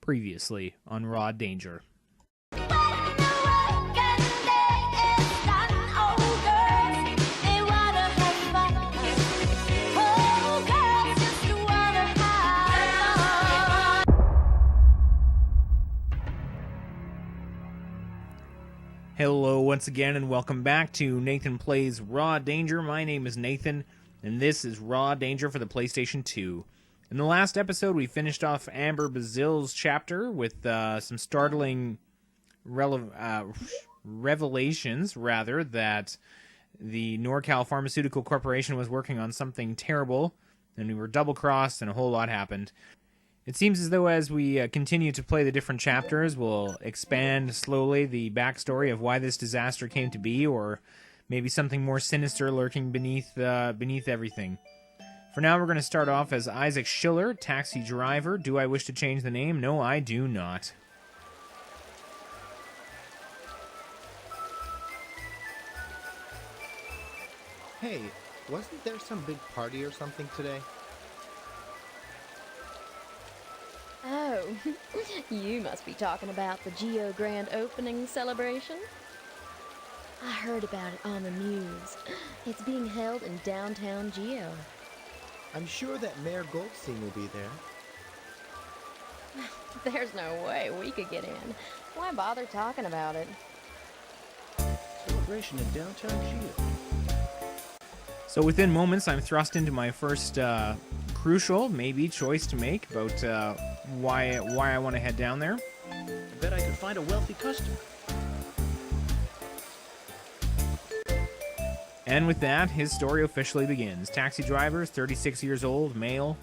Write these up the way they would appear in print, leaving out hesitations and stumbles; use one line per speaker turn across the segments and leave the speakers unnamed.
Previously on Raw Danger. Hello once again and welcome back to Nathan Plays Raw Danger. My name is Nathan and this is Raw Danger for the PlayStation 2. In the last episode we finished off Amber Bazill's chapter with some startling revelations that the NorCal Pharmaceutical Corporation was working on something terrible and we were double-crossed and a whole lot happened. It seems as though as we continue to play the different chapters, we'll expand slowly the backstory of why this disaster came to be, or maybe something more sinister lurking beneath everything. For now, we're going to start off as Isaac Schiller, taxi driver. Do I wish to change the name? No, I do not.
Hey, wasn't there some big party or something today?
Oh, you must be talking about the Geo Grand Opening celebration. I heard about it on the news. It's being held in downtown Geo.
I'm sure that Mayor Goldstein will be there.
There's no way we could get in. Why bother talking about it?
Celebration in downtown Geo.
So within moments, I'm thrust into my first crucial, maybe, choice to make about why I want to head down there.
I bet I could find a wealthy customer.
And with that, his story officially begins. Taxi driver, 36 years old, male.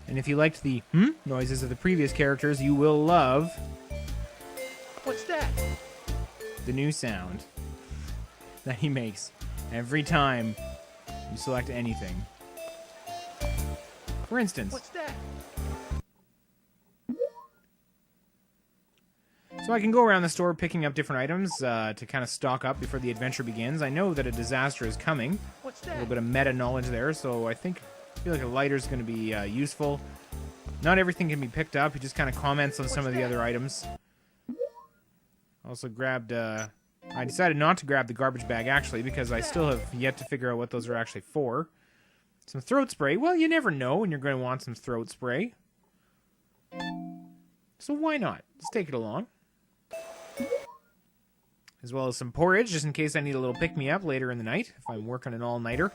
And if you liked the noises of the previous characters, you will love...
What's that?
The new sound that he makes every time you select anything. For instance...
What's that?
So I can go around the store picking up different items to kind of stock up before the adventure begins. I know that a disaster is coming.
What's
A
that?
little bit of meta knowledge there, so I feel like a lighter is going to be useful. Not everything can be picked up. He just kind of comments on some of the other items. Also grabbed... I decided not to grab the garbage bag, actually, because I still have yet to figure out what those are actually for. Some throat spray. Well, you never know when you're going to want some throat spray. So why not? Let's take it along. As well as some porridge, just in case I need a little pick-me-up later in the night, if I'm working an all-nighter.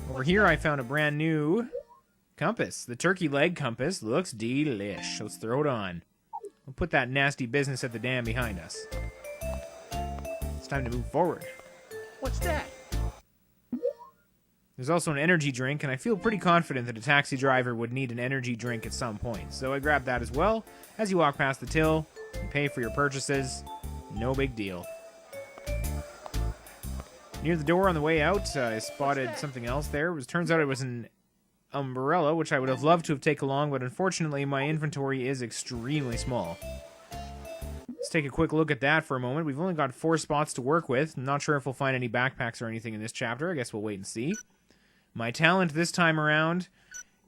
Over here, I found a brand new compass. The turkey leg compass looks delish. Let's throw it on. We'll put that nasty business at the dam behind us. It's time to move forward.
What's that?
There's also an energy drink, and I feel pretty confident that a taxi driver would need an energy drink at some point. So I grabbed that as well. As you walk past the till, you pay for your purchases. No big deal. Near the door on the way out, I spotted something else there. Turns out it was an umbrella, which I would have loved to have taken along, but unfortunately my inventory is extremely small. Let's take a quick look at that for a moment. We've only got 4 spots to work with. I'm not sure if we'll find any backpacks or anything in this chapter. I guess we'll wait and see. My talent this time around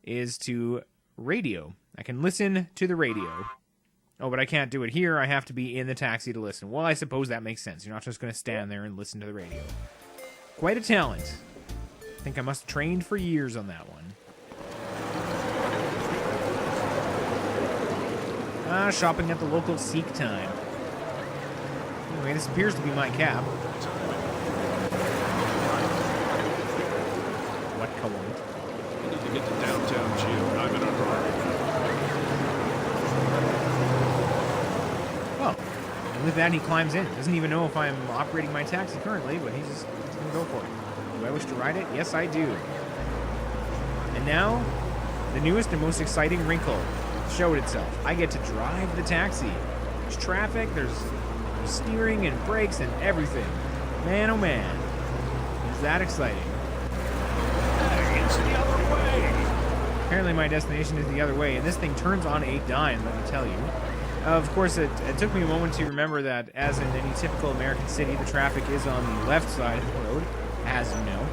is to radio. I can listen to the radio. Oh, but I can't do it here. I have to be in the taxi to listen. Well, I suppose that makes sense. You're not just going to stand there and listen to the radio. Quite a talent. I think I must have trained for years on that one. Shopping at the local Seek time. Anyway, this appears to be my cab. What coincidence?
I need to get to downtown Geo. I'm in a hurry.
Well, and with that he climbs in. Doesn't even know if I'm operating my taxi currently, but he's going to go for it. Do I wish to ride it? Yes, I do. And now, the newest and most exciting wrinkle showed itself. I get to drive the taxi. There's traffic, there's steering and brakes and everything. Man, oh man. Is that exciting.
Hey, it's the other way.
Apparently my destination is the other way, and this thing turns on a dime, let me tell you. Of course, it took me a moment to remember that, as in any typical American city, the traffic is on the left side of the road, as you know.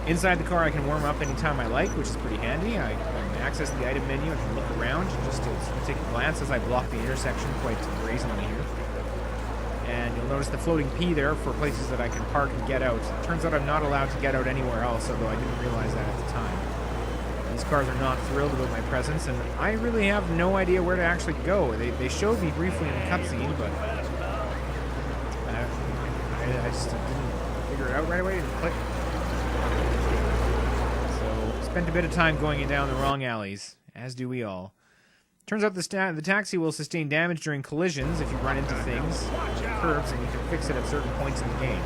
Inside the car, I can warm up anytime I like, which is pretty handy. I access the item menu. I can look around just to take a glance as I block the intersection quite brazenly here. And you'll notice the floating P there for places that I can park and get out. Turns out I'm not allowed to get out anywhere else, although I didn't realize that at the time. These cars are not thrilled about my presence, and I really have no idea where to actually go. They showed me briefly in the cutscene, but I just didn't figure it out right away. Didn't click. So spent a bit of time going down the wrong alleys, as do we all. Turns out the taxi will sustain damage during collisions if you run into things, curbs, and you can fix it at certain points in the game.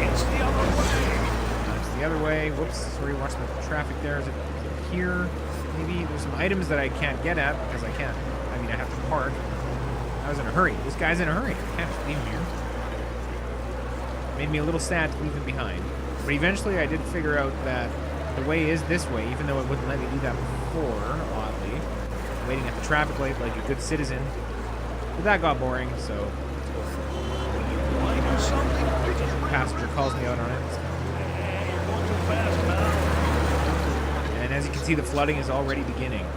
It's the other way.
It's the other way. Whoops, sorry, watch the traffic there. Is it here? Maybe there's some items that I can't get at because I can't. I mean, I have to park. I was in a hurry. This guy's in a hurry. I can't just leave him here. Made me a little sad to leave him behind. But eventually I did figure out that the way is this way, even though it wouldn't let me do that before, oddly. Waiting at the traffic light like a good citizen. But that got boring, so the passenger calls me out on it. And as you can see, the flooding is already beginning.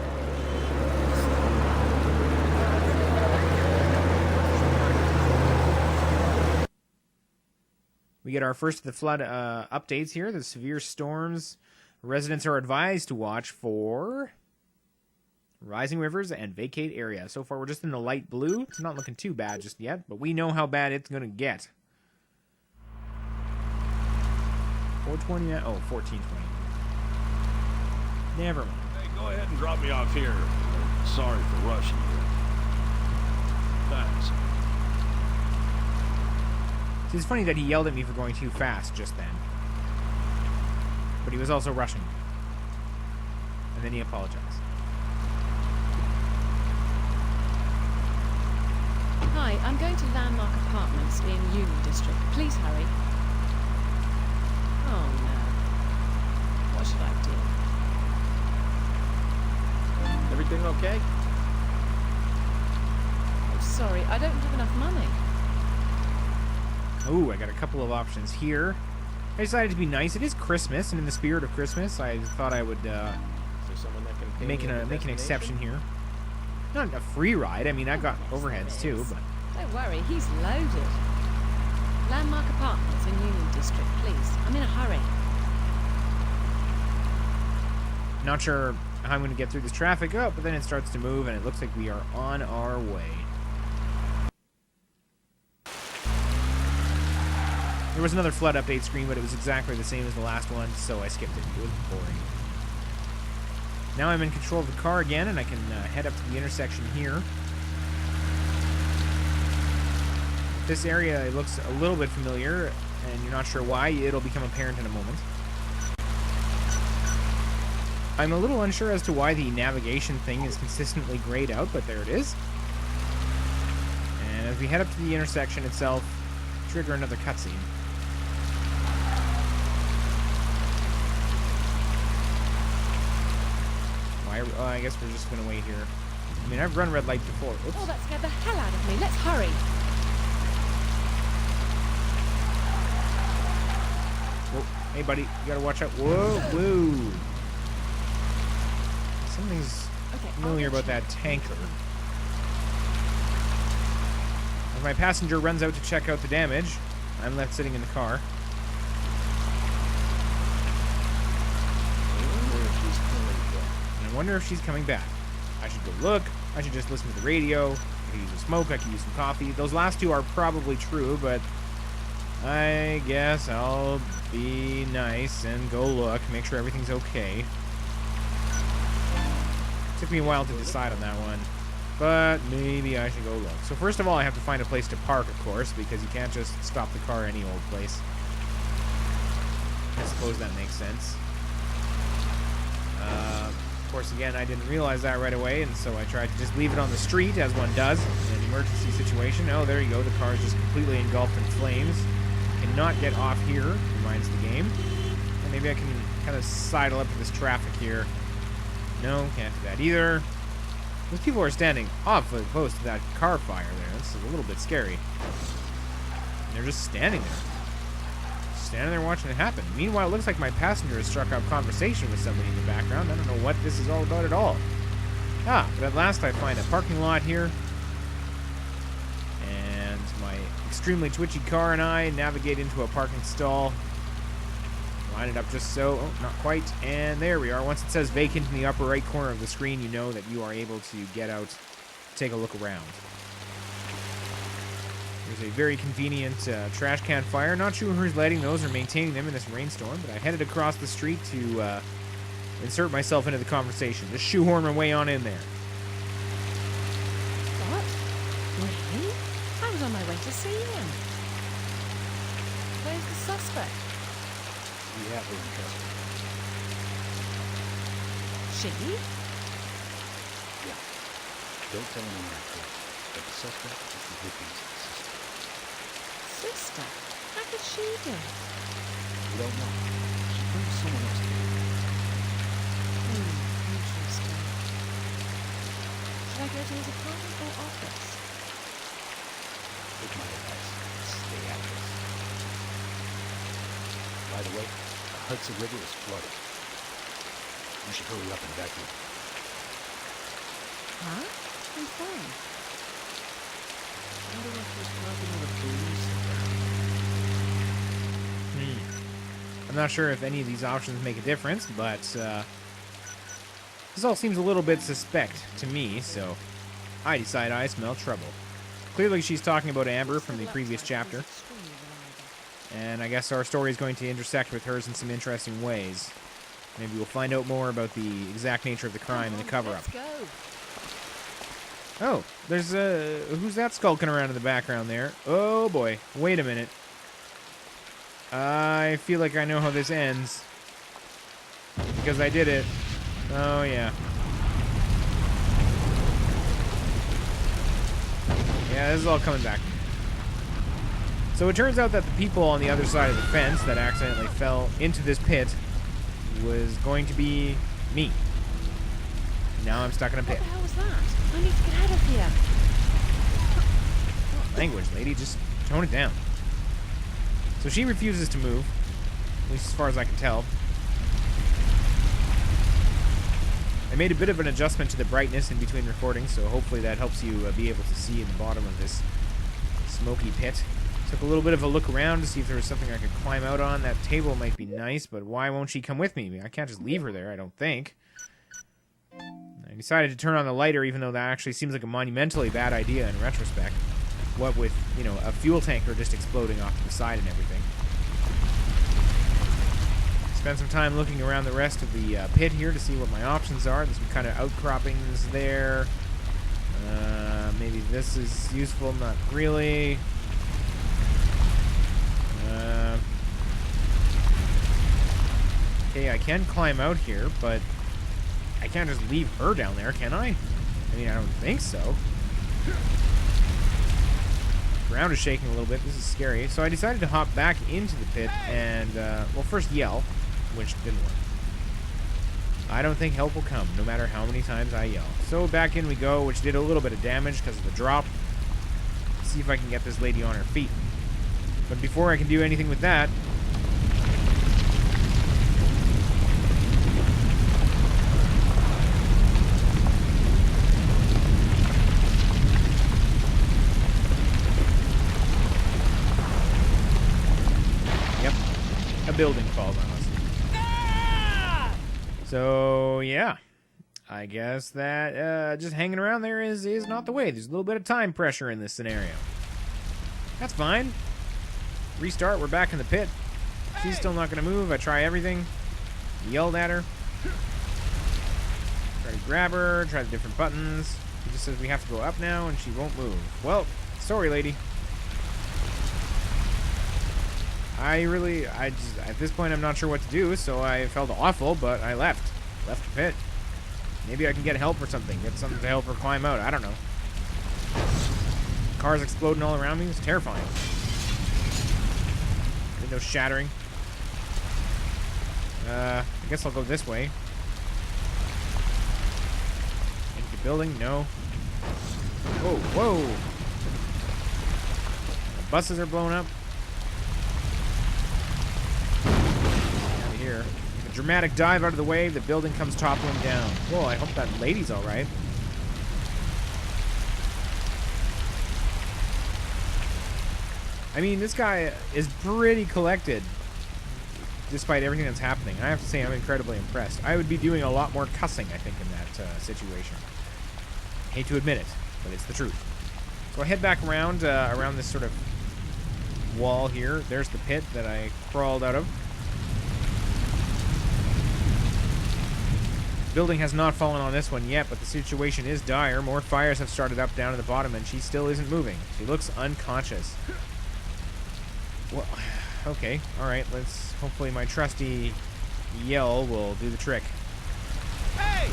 We get our first of the flood updates here. The severe storms. Residents are advised to watch for rising rivers and vacate area. So far, we're just in the light blue. It's not looking too bad just yet, but we know how bad it's going to get. 420 now? Oh, 1420. Never mind.
Hey, go ahead and drop me off here. Sorry for rushing you. Thanks.
See, it's funny that he yelled at me for going too fast just then. But he was also rushing. And then he apologized.
Hi, I'm going to Landmark Apartments in Union District. Please hurry. Oh no. What should I do?
Everything okay?
Oh, sorry, I don't have enough money.
Ooh, I got a couple of options here. I decided to be nice. It is Christmas, and in the spirit of Christmas, I thought I would
Is there someone that can pay
make
me at the
an exception
destination?
here. Not a free ride. I mean, I've got overheads too, but
Don't worry, he's loaded. Landmark Apartments in Union District, please. I'm in a hurry.
not sure how I'm going to get through this traffic. Oh, but then it starts to move, and it looks like we are on our way. There was another flood update screen, but it was exactly the same as the last one, so I skipped it. It was boring. Now I'm in control of the car again, and I can head up to the intersection here. This area, it looks a little bit familiar, and you're not sure why. It'll become apparent in a moment. I'm a little unsure as to why the navigation thing is consistently grayed out, but there it is. And as we head up to the intersection itself, trigger another cutscene. I guess we're just going to wait here. I mean, I've run red light before. Oops.
Oh, that scared the hell out of me. Let's hurry.
Whoa. Hey, buddy, you gotta watch out. Whoa, whoa. Something's familiar about that tanker. As my passenger runs out to check out the damage, I'm left sitting in the car. I wonder if she's coming back. I should go look. I should just listen to the radio. I could use a smoke. I could use some coffee. Those last two are probably true, but I guess I'll be nice and go look, make sure everything's okay. Took me a while to decide on that one, but maybe I should go look. So first of all, I have to find a place to park, of course, because you can't just stop the car any old place. I suppose that makes sense. Of course, again, I didn't realize that right away, and so I tried to just leave it on the street, as one does in an emergency situation. Oh, there you go. The car is just completely engulfed in flames. Cannot get off here, reminds the game. And maybe I can kind of sidle up to this traffic here. No, can't do that either. Those people are standing awfully close to that car fire there. This is a little bit scary. And they're just standing there. standing there watching it happen. Meanwhile, it looks like my passenger has struck up conversation with somebody in the background. I don't know what this is all about at all. Ah, but at last I find a parking lot here. And my extremely twitchy car and I navigate into a parking stall. Line it up just so. Oh, not quite. And there we are. Once it says vacant in the upper right corner of the screen, you know that you are able to get out, take a look around. There's a very convenient trash can fire. Not sure who's lighting those or maintaining them in this rainstorm, but I headed across the street to insert myself into the conversation. Just shoehorn my way on in there.
What? Really? I was on my way to see him. Where's the suspect?
We have her in custody.
She?
Yeah. Don't tell anyone I told you, but the suspect is the victim's sister.
Sister? How could she do it?
We don't know. She claims someone else did.
Interesting. Should I go to his apartment or office?
Take my advice. Stay out of this. By the way, the Hudson River is flooded. You should hurry up and evacuate.
Huh? Who's then?
I wonder if there's nothing on the police around.
I'm not sure if any of these options make a difference, but this all seems a little bit suspect to me, so I decide I smell trouble. Clearly she's talking about Amber from the previous chapter, and I guess our story is going to intersect with hers in some interesting ways. Maybe we'll find out more about the exact nature of the crime and the cover-up.
Let's go.
Oh, there's who's that skulking around in the background there? Oh boy, wait a minute. I feel like I know how this ends. Because I did it. Oh yeah. Yeah, this is all coming back. So it turns out that the people on the other side of the fence that accidentally fell into this pit was going to be me. Now I'm stuck in a
What
pit.
the hell was that? I need to get out of here.
Language, lady. Just tone it down. So she refuses to move, at least as far as I can tell. I made a bit of an adjustment to the brightness in between recordings, so hopefully that helps you be able to see in the bottom of this smoky pit. Took a little bit of a look around to see if there was something I could climb out on. That table might be nice, but why won't she come with me? I can't just leave her there, I don't think. I decided to turn on the lighter, even though that actually seems like a monumentally bad idea in retrospect. What with, you know, a fuel tanker just exploding off to the side and everything. Spend some time looking around the rest of the pit here to see what my options are. There's some kind of outcroppings there. Maybe this is useful, not really. Okay, I can climb out here, but I can't just leave her down there, can I? I mean, I don't think so. Ground is shaking a little bit. This is scary. So I decided to hop back into the pit and, well, first yell, which didn't work. I don't think help will come, no matter how many times I yell. So back in we go, which did a little bit of damage because of the drop. Let's see if I can get this lady on her feet. But before I can do anything with that... Yep. A building falls on us. So, yeah. I guess that just hanging around there is not the way. There's a little bit of time pressure in this scenario. That's fine. Restart, we're back in the pit. She's still not going to move. I try everything. Yelled at her. Try to grab her, try the different buttons. She just says we have to go up now, and she won't move. Well, sorry, lady. At this point, I'm not sure what to do, so I felt awful, but I left. Left the pit. Maybe I can get help or something. Get something to help her climb out. I don't know. Cars exploding all around me. It's terrifying. Windows shattering. I guess I'll go this way. Into the building? No. Whoa, whoa! The buses are blown up. dramatic dive out of the way. The building comes toppling down. Whoa, I hope that lady's all right. I mean, this guy is pretty collected, despite everything that's happening. And I have to say, I'm incredibly impressed. I would be doing a lot more cussing, I think, in that situation. Hate to admit it, but it's the truth. So I head back around this sort of wall here. There's the pit that I crawled out of. Building has not fallen on this one yet, but the situation is dire. More fires have started up down at the bottom, and she still isn't moving. She looks unconscious. Well, okay, alright, let's... Hopefully my trusty yell will do the trick.
Hey!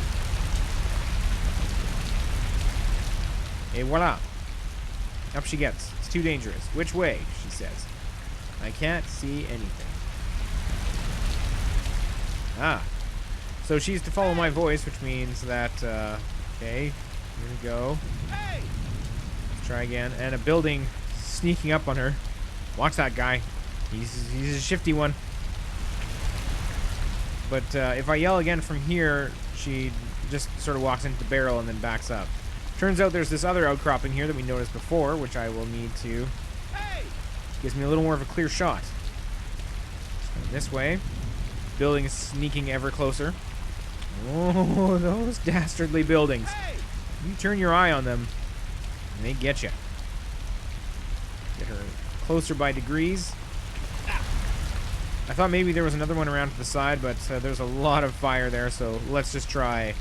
Et voila. Up she gets. It's too dangerous. Which way? She says. I can't see anything. Ah. So she's to follow my voice, which means that, okay, here we go.
Hey!
Let's try again. And a building sneaking up on her. Watch that guy. He's a shifty one. But if I yell again from here, she just sort of walks into the barrel and then backs up. Turns out there's this other outcropping here that we noticed before, which I will need to...
Hey!
Gives me a little more of a clear shot. So this way. Building is sneaking ever closer. Oh, those dastardly buildings.
Hey!
You turn your eye on them, and they get you. Get her closer by degrees. I thought maybe there was another one around to the side, but there's a lot of fire there, so let's just try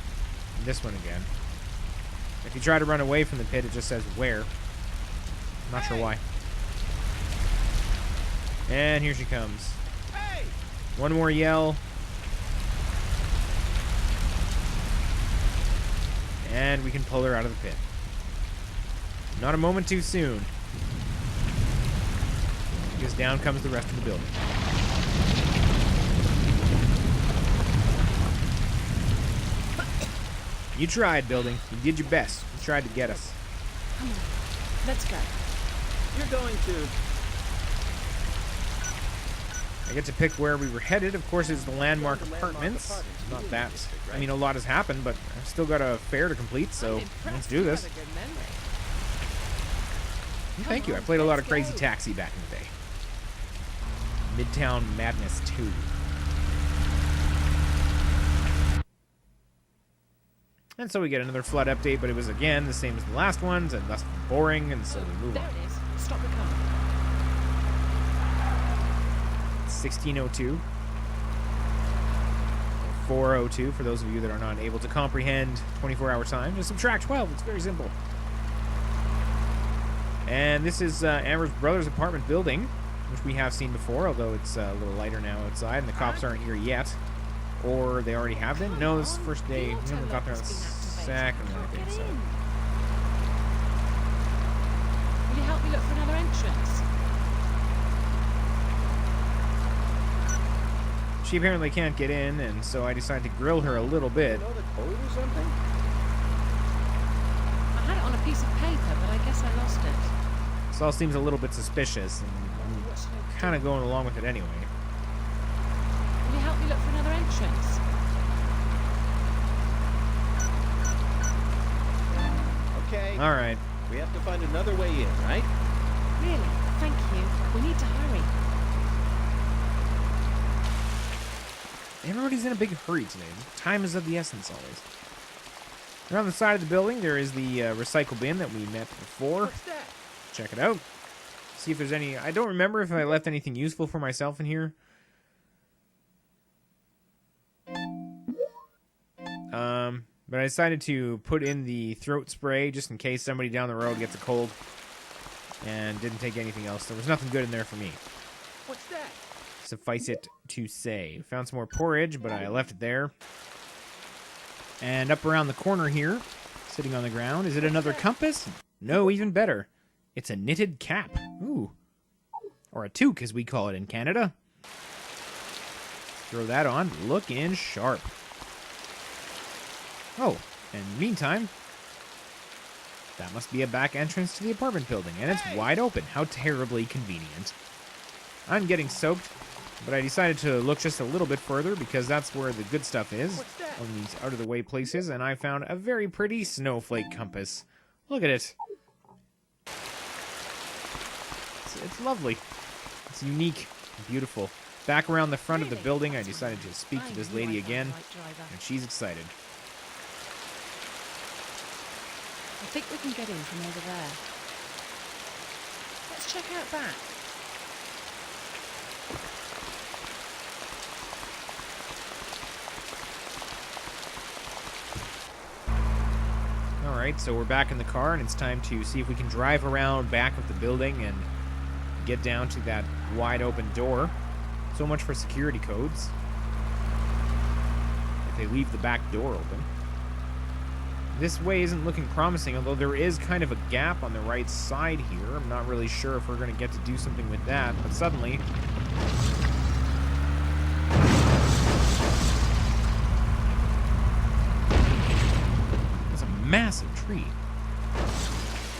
this one again. If you try to run away from the pit, it just says where. I'm not sure why. And here she comes.
Hey!
One more yell. And we can pull her out of the pit. Not a moment too soon. Because down comes the rest of the building. You tried, building. You did your best. You tried to get us.
Come on, let's go.
You're going to...
I get to pick where we were headed. Of course, it's the Landmark Apartments. Not that. I mean, a lot has happened, but I've still got a fare to complete, so let's do this. Thank you. I played a lot of Crazy Taxi back in the day. Midtown Madness 2. And so we get another flood update, but it was again the same as the last ones, and thus boring, and so we move
There
on.
it is. Stop the car.
1602. 402 for those of you that are not able to comprehend 24-hour time. Just subtract 12. It's very simple. And this is Amber's brother's apartment building, which we have seen before, although it's a little lighter now outside, and the cops aren't here yet. Or they already have been? No, this is the first day. We haven't got there on the second one, I think so.
Will you help me look for another entrance?
She apparently can't get in, and so I decided to grill her a little bit.
know the code or something?
I had it on a piece of paper, but I guess I lost it.
This all seems a little bit suspicious, and I'm kind of going along with it anyway.
Will you help me look for another entrance?
Okay.
All right.
We have to find another way in, right?
Really? Thank you. We need to hurry.
Everybody's in a big hurry today. Time is of the essence always. Around the side of the building, there is the recycle bin that we met before.
What's that?
Check it out. See if there's any... I don't remember if I left anything useful for myself in here. But I decided to put in the throat spray just in case somebody down the road gets a cold. And didn't take anything else. There was nothing good in there for me.
What's that?
Suffice it to say. Found some more porridge, but I left it there. And up around the corner here, sitting on the ground, is it another compass? No, even better. It's a knitted cap. Ooh. Or a toque, as we call it in Canada. Throw that on. Looking sharp. Oh, and meantime, that must be a back entrance to the apartment building, and it's wide open. How terribly convenient. I'm getting soaked. But I decided to look just a little bit further because that's where the good stuff is,
What's that?
on these out-of-the-way places, and I found a very pretty snowflake compass. Look at it. It's lovely. It's unique and beautiful. Back around the front of the building, I decided to speak to this lady again, and she's excited.
I think we can get in from over there. Let's check out back.
Alright, so we're back in the car, and it's time to see if we can drive around back of the building and get down to that wide open door. So much for security codes. If they leave the back door open. This way isn't looking promising, although there is kind of a gap on the right side here. I'm not really sure if we're going to get to do something with that, but suddenly... It's a massive tree.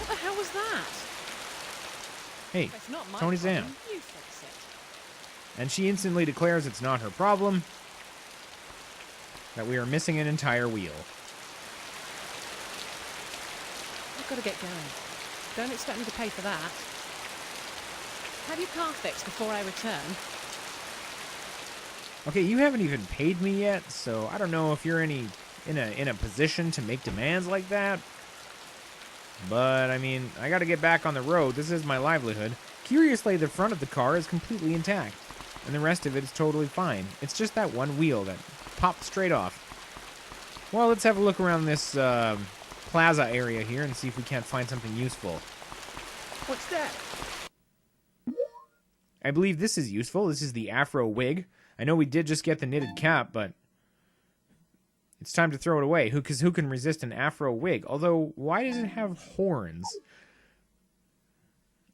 What the hell was that?
Hey,
It's not my
Tony
problem.
Zam.
You fix it.
And she instantly declares it's not her problem, that we are missing an entire wheel.
I've got to get going. Don't expect me to pay for that. Have your car fixed before I return.
Okay, you haven't even paid me yet, so I don't know if you're in a position to make demands like that. But, I mean, I gotta get back on the road. This is my livelihood. Curiously, the front of the car is completely intact, and the rest of it is totally fine. It's just that one wheel that popped straight off. Well, let's have a look around this plaza area here and see if we can't find something useful.
What's that?
I believe this is useful. This is the Afro wig. I know we did just get the knitted cap, but it's time to throw it away. Because who can resist an Afro wig? Although, why does it have horns?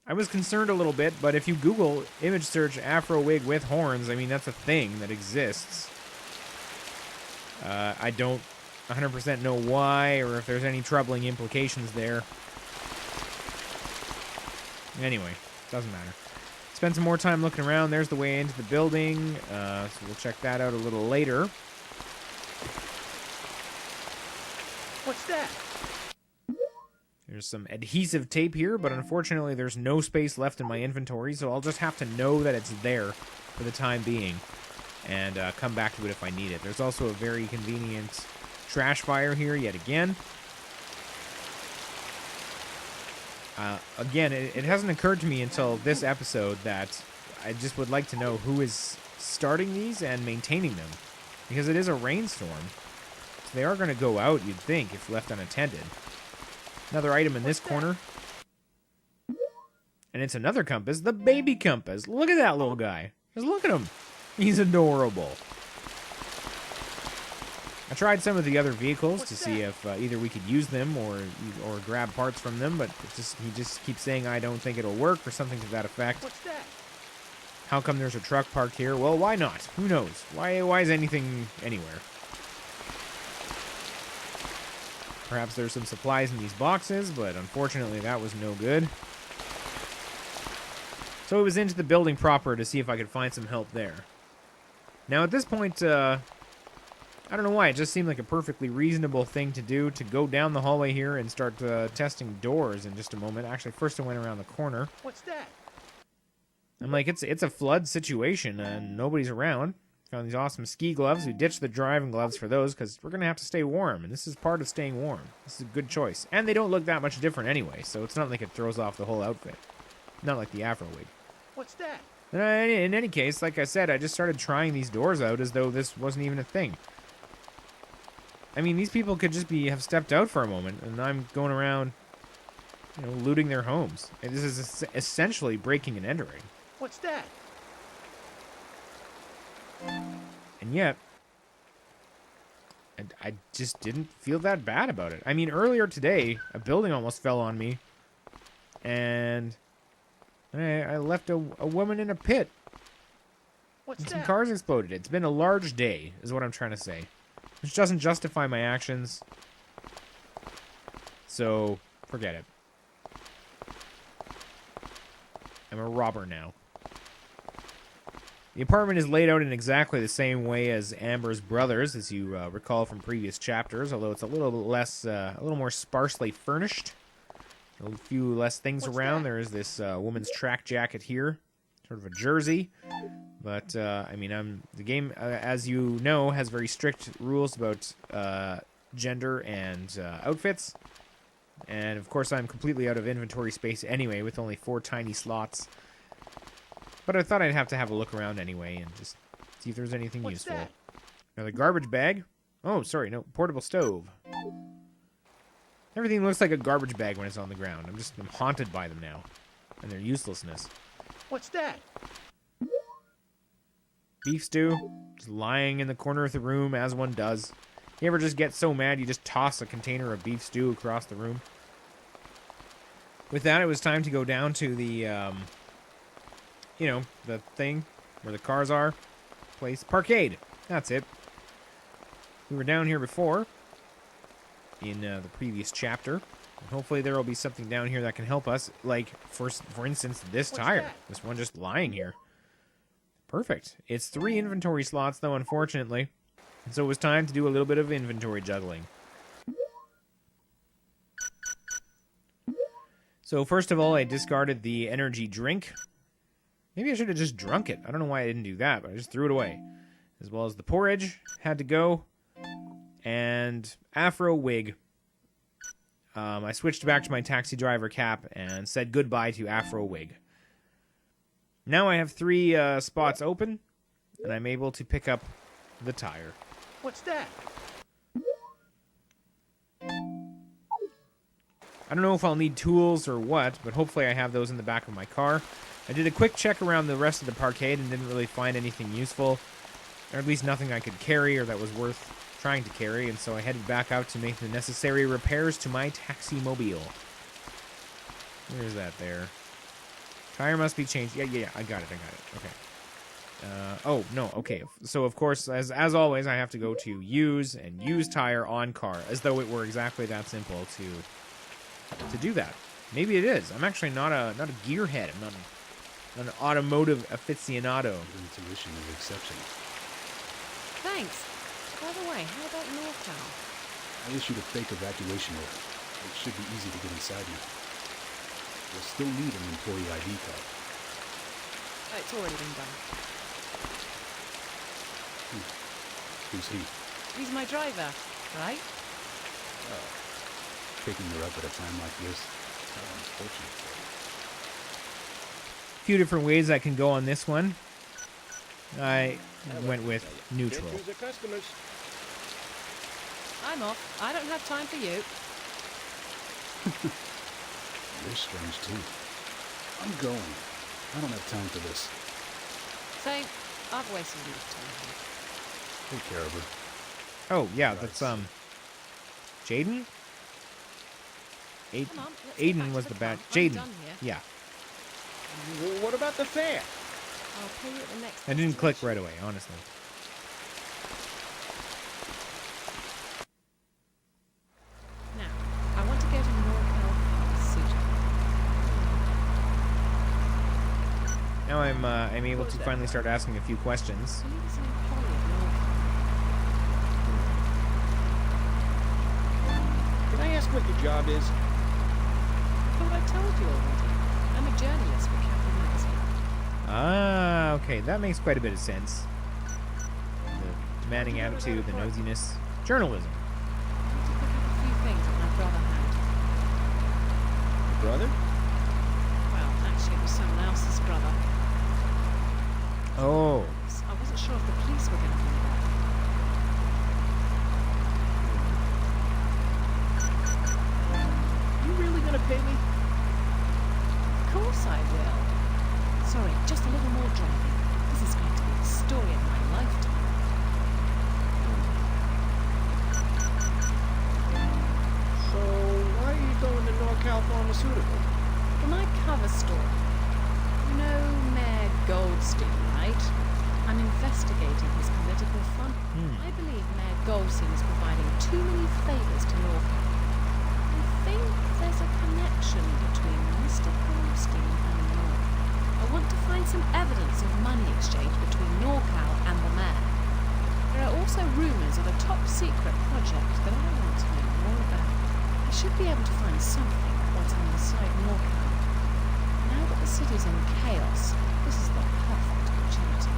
I was concerned a little bit, but if you Google image search Afro wig with horns, I mean, that's a thing that exists. I don't 100% know why, or if there's any troubling implications there. Anyway, doesn't matter. Spend some more time looking around. There's the way into the building, so we'll check that out a little later.
What's that?
There's some adhesive tape here, but unfortunately there's no space left in my inventory, so I'll just have to know that it's there for the time being, and come back to it if I need it. There's also a very convenient trash fire here yet again. Again, it hasn't occurred to me until this episode that I just would like to know who is starting these and maintaining them, because it is a rainstorm. So they are going to go out, you'd think, if left unattended. Another item in this corner. And it's another compass, the baby compass. Look at that little guy. Just look at him. He's adorable. I tried some of the other vehicles to see if either we could use them or grab parts from them, but he just keeps saying I don't think it'll work or something to that effect.
What's that?
How come there's a truck parked here? Well, why not? Who knows? Why is anything anywhere? Perhaps there's some supplies in these boxes, but unfortunately that was no good. So I was into the building proper to see if I could find some help there. Now at this point, I don't know why, it just seemed like a perfectly reasonable thing to do, to go down the hallway here and start testing doors in just a moment. Actually, first I went around the corner.
What's that?
I'm like, it's a flood situation and nobody's around. Found these awesome ski gloves. We ditched the driving gloves for those because we're going to have to stay warm, and this is part of staying warm. This is a good choice. And they don't look that much different anyway, so it's not like it throws off the whole outfit. Not like the Afro wig.
What's that?
In any case, like I said, I just started trying these doors out as though this wasn't even a thing. I mean, these people could just have stepped out for a moment, and I'm going around, looting their homes. And this is essentially breaking and entering.
What's that?
And yet, I just didn't feel that bad about it. I mean, earlier today, a building almost fell on me, and I left a woman in a pit.
What's
And some
that?
cars exploded. It's been a large day, is what I'm trying to say. Which doesn't justify my actions. So, forget it. I'm a robber now. The apartment is laid out in exactly the same way as Amber's brother's, as you recall from previous chapters, although it's a little less, a little more sparsely furnished. A few less things around. There is this woman's track jacket here, sort of a jersey. But, I mean, the game, as you know, has very strict rules about gender and outfits. And, of course, I'm completely out of inventory space anyway, with only 4 tiny slots. But I thought I'd have to have a look around anyway and just see if there's anything useful.
that?
Another garbage bag. Oh, sorry, no, portable stove. Everything looks like a garbage bag when it's on the ground. I'm haunted by them now. And their uselessness.
What's that?
Beef stew, just lying in the corner of the room as one does. You ever just get so mad you just toss a container of beef stew across the room? With that, it was time to go down to the, you know, the thing where the cars are. Place. Parkade. That's it. We were down here before in the previous chapter. And hopefully there will be something down here that can help us. Like, for instance, this tire.
that?
This one just lying here. Perfect. It's 3 inventory slots, though, unfortunately. And so it was time to do a little bit of inventory juggling. So first of all, I discarded the energy drink. Maybe I should have just drunk it. I don't know why I didn't do that, but I just threw it away. As well as the porridge had to go. And Afro wig. I switched back to my taxi driver cap and said goodbye to Afro wig. Now I have 3 spots open, and I'm able to pick up the tire.
What's that?
I don't know if I'll need tools or what, but hopefully I have those in the back of my car. I did a quick check around the rest of the parkade and didn't really find anything useful, or at least nothing I could carry or that was worth trying to carry, and so I headed back out to make the necessary repairs to my taxi-mobile. Where is that there? Tire must be changed. Yeah, I got it. Okay. Oh, no, okay. So, of course, as always, I have to go to use and use tire on car, as though it were exactly that simple to do that. Maybe it is. I'm actually not a gearhead. I'm not an automotive aficionado.
Intuition is exceptional.
Thanks. By the way, how about NorCal?
I issued a fake evacuation order. It should be easy to get inside now. We'll still need an employee ID card.
It's already been done.
Who's he?
He's my driver, right?
Picking her up at a time like this? How unfortunate for you.
A few different ways I can go on this one. I went with neutral.
I'm off. I don't have time for you.
You're strange too. I'm going. I don't have time for this.
Same. I've wasted enough time here.
Take care of her.
Oh, yeah, that's, Jaden?
Come on, let's get back
Aiden
to
was
the
the bad...
car. I'm
Jaden.
done here.
Yeah.
Well, what about the fare?
I'll pay you at the next
I didn't click
destination.
right away, honestly.
Now, I want to go to NorCal Pharmaceutical.
Now I'm able to finally start asking a few questions.
He was an employee of NorCal.
Can I ask what your job is?
I thought I told you already. I'm a journalist for Capital Magazine.
Ah, okay, that makes quite a bit of sense. The demanding attitude, the nosiness. Journalism.
I need to pick up a few things that my brother had.
Your brother?
Well, actually, it was someone else's brother.
Oh.
I wasn't sure if the police were going to find out.
You really gonna pay me?
Of course I will. Sorry, just a little more driving. This is going to be the story of my lifetime.
So, why are you going to NorCal Pharmaceutical?
For my cover story. You know Mayor Goldstein, right? I'm investigating his political fund. I believe Mayor Goldstein is providing too many favors to NorCal. I think there's a connection between Mr. Goldstein and NorCal. I want to find some evidence of money exchange between NorCal and the mayor. There are also rumours of a top-secret project that I want to know more about. I should be able to find something once I'm inside NorCal. Now that the city's in chaos, this is the perfect opportunity.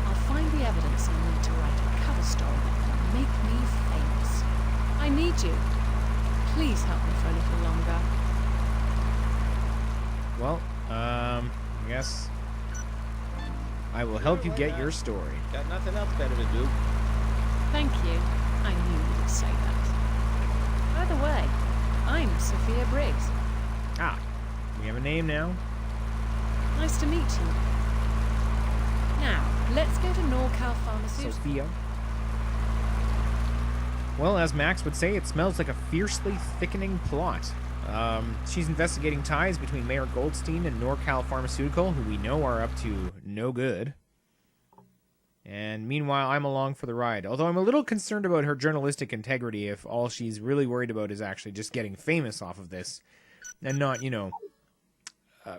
I'll find the evidence I need to write a cover story that will make me famous. I need you. Please help me for a little longer.
Well, I guess I will help you get your story.
Got nothing else better to do.
Thank you. I knew you'd say that. By the way, I'm Sophia Briggs.
Ah, we have a name now.
Nice to meet you. Now, let's go to NorCal Pharmaceuticals.
Sophia. Well, as Max would say, it smells like a fiercely thickening plot. She's investigating ties between Mayor Goldstein and NorCal Pharmaceutical, who we know are up to no good. And meanwhile, I'm along for the ride. Although I'm a little concerned about her journalistic integrity if all she's really worried about is actually just getting famous off of this. And not,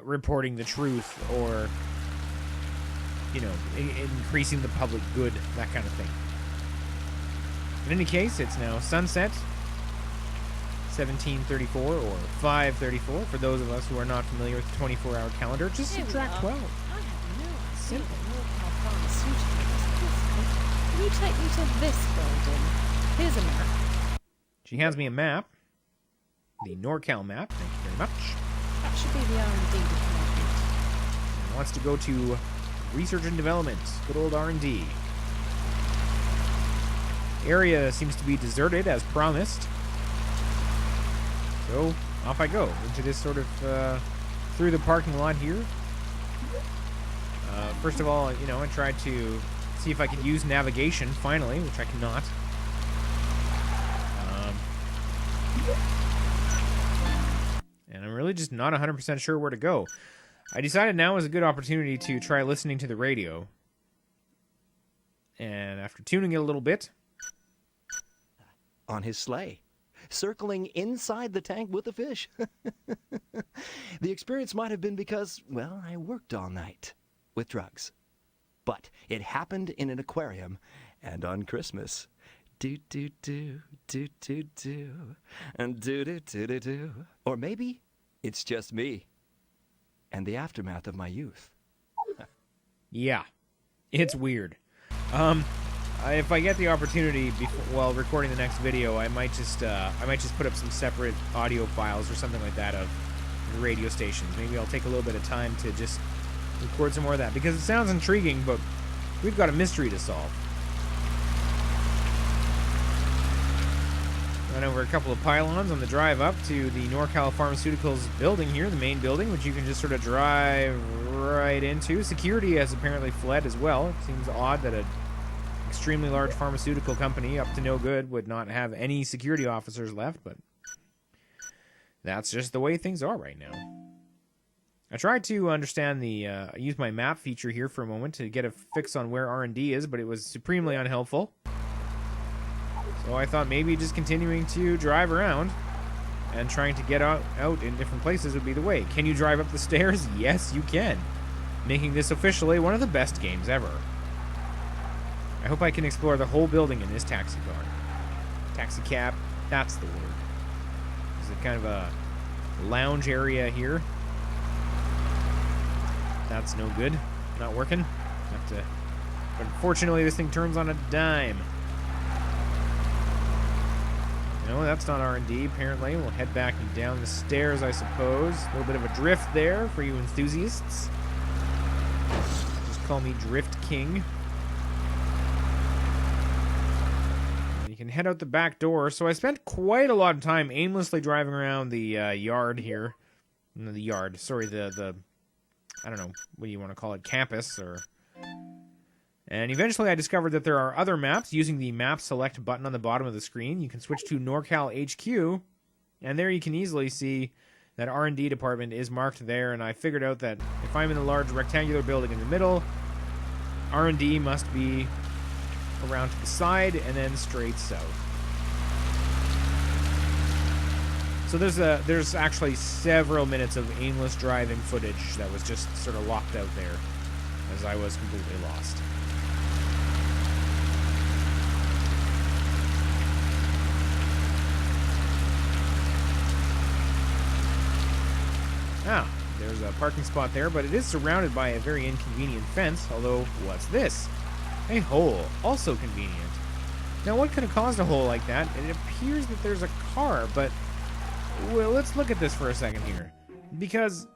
reporting the truth or, increasing the public good, that kind of thing. In any case, it's now sunset, 17:34 or 5:34 for those of us who are not familiar with the 24-hour calendar. Just
Here we
subtract
are.
12.
I have no idea
Simple.
that NorCal Pharmaceuticals is this good. Can you take me to this building? Here's a map.
She hands me a map, the NorCal map. Thank you very much.
That should be the R&D department.
And wants to go to research and development. Good old R&D. Area seems to be deserted as promised. So off I go into this sort of through the parking lot here. First of all, I tried to see if I could use navigation finally, which I cannot. And I'm really just not 100% sure where to go. I decided now is a good opportunity to try listening to the radio. And after tuning it a little bit,
on his sleigh, circling inside the tank with the fish. The experience might have been because, well, I worked all night with drugs. But it happened in an aquarium and on Christmas. Do do do do do do and do do do do do. Or maybe it's just me and the aftermath of my youth.
yeah, it's weird. If I get the opportunity while recording the next video, I might just put up some separate audio files or something like that of the radio stations. Maybe I'll take a little bit of time to just record some more of that because it sounds intriguing, but we've got a mystery to solve. Went over a couple of pylons on the drive up to the NorCal Pharmaceuticals building here, the main building, which you can just sort of drive right into. Security has apparently fled as well. It seems odd that an extremely large pharmaceutical company up to no good would not have any security officers left, but that's just the way things are right now. I tried to understand use my map feature here for a moment to get a fix on where R&D is, but it was supremely unhelpful. So I thought maybe just continuing to drive around and trying to get out in different places would be the way. Can you drive up the stairs? Yes, you can. Making this officially one of the best games ever. I hope I can explore the whole building in this taxi car. Taxi cab, that's the word. There's a kind of a lounge area here. That's no good. Not working. But unfortunately, this thing turns on a dime. No, that's not R&D, apparently. We'll head back and down the stairs, I suppose. A little bit of a drift there for you enthusiasts. Just call me Drift King. And you can head out the back door. So I spent quite a lot of time aimlessly driving around the yard here. No, the yard. Sorry, the I don't know, what do you want to call it? Campus, or... And eventually I discovered that there are other maps. Using the map select button on the bottom of the screen, you can switch to NorCal HQ, and there you can easily see that R&D department is marked there, and I figured out that if I'm in the large rectangular building in the middle, R&D must be around to the side and then straight south. So there's actually several minutes of aimless driving footage that was just sort of locked out there. as I was completely lost. Ah, there's a parking spot there, but it is surrounded by a very inconvenient fence, although, what's this? A hole, also convenient. Now, what could have caused a hole like that? It appears that there's a car, but, well, let's look at this for a second here. Because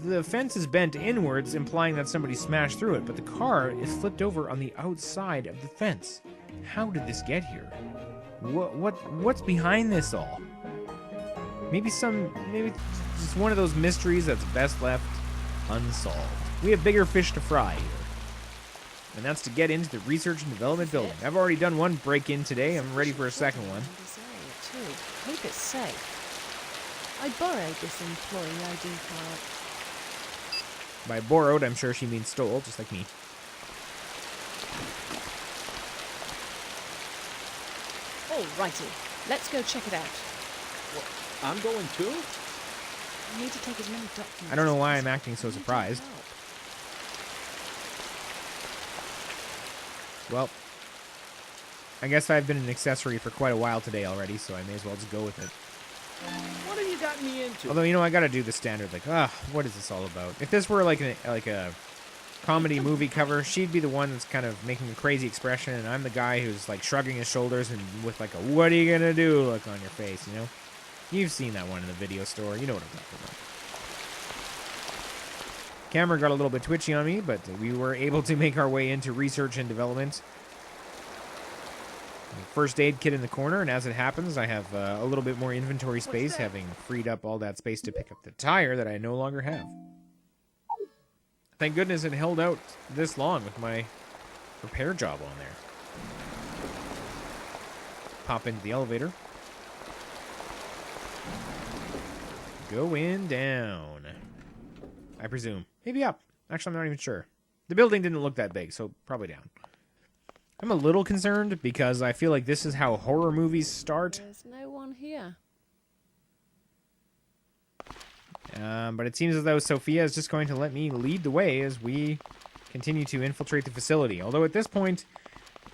the fence is bent inwards, implying that somebody smashed through it, but the car is flipped over on the outside of the fence. How did this get here? What's behind this all? Maybe just one of those mysteries that's best left unsolved. We have bigger fish to fry here. And that's to get into the research and development building. I've already done one break-in today. I'm ready for a second one.
Hope it's safe. I borrowed this employee ID card.
By borrowed, I'm sure she means stole, just like me.
Alrighty, let's go check it out.
I'm going too?
I need to take as many documents.
I don't know why I'm acting so surprised. Well, I guess I've been an accessory for quite a while today already, so I may as well just go with it.
What have you gotten me into?
Although, you know, I gotta do the standard, like, what is this all about? If this were like a comedy movie cover, she'd be the one that's kind of making a crazy expression, and I'm the guy who's like shrugging his shoulders and with like a "what are you gonna do" look on your face, you know? You've seen that one in the video store. You know what I'm talking about. Camera got a little bit twitchy on me, but we were able to make our way into research and development. First aid kit in the corner, and as it happens, I have a little bit more inventory space, having freed up all that space to pick up the tire that I no longer have. Thank goodness it held out this long with my repair job on there. Pop into the elevator. Going down. I presume. Maybe up. Actually, I'm not even sure. The building didn't look that big, so probably down. I'm a little concerned because I feel like this is how horror movies start.
There's no one here.
But it seems as though Sophia is just going to let me lead the way as we continue to infiltrate the facility. Although at this point,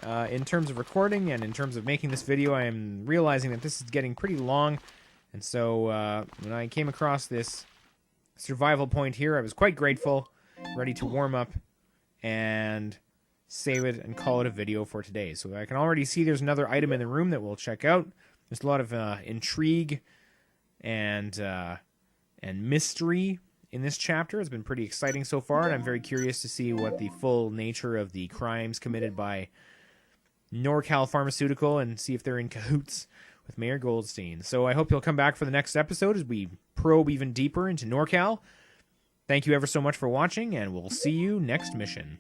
in terms of recording and in terms of making this video, I am realizing that this is getting pretty long. And so when I came across this survival point here, I was quite grateful, ready to warm up and save it and call it a video for today. So I can already see there's another item in the room that we'll check out. There's a lot of intrigue and mystery in this chapter. It's been pretty exciting so far, and I'm very curious to see what the full nature of the crimes committed by NorCal Pharmaceutical and see if they're in cahoots with Mayor Goldstein. So I hope you'll come back for the next episode as we probe even deeper into NorCal. Thank you ever so much for watching, and we'll see you next mission.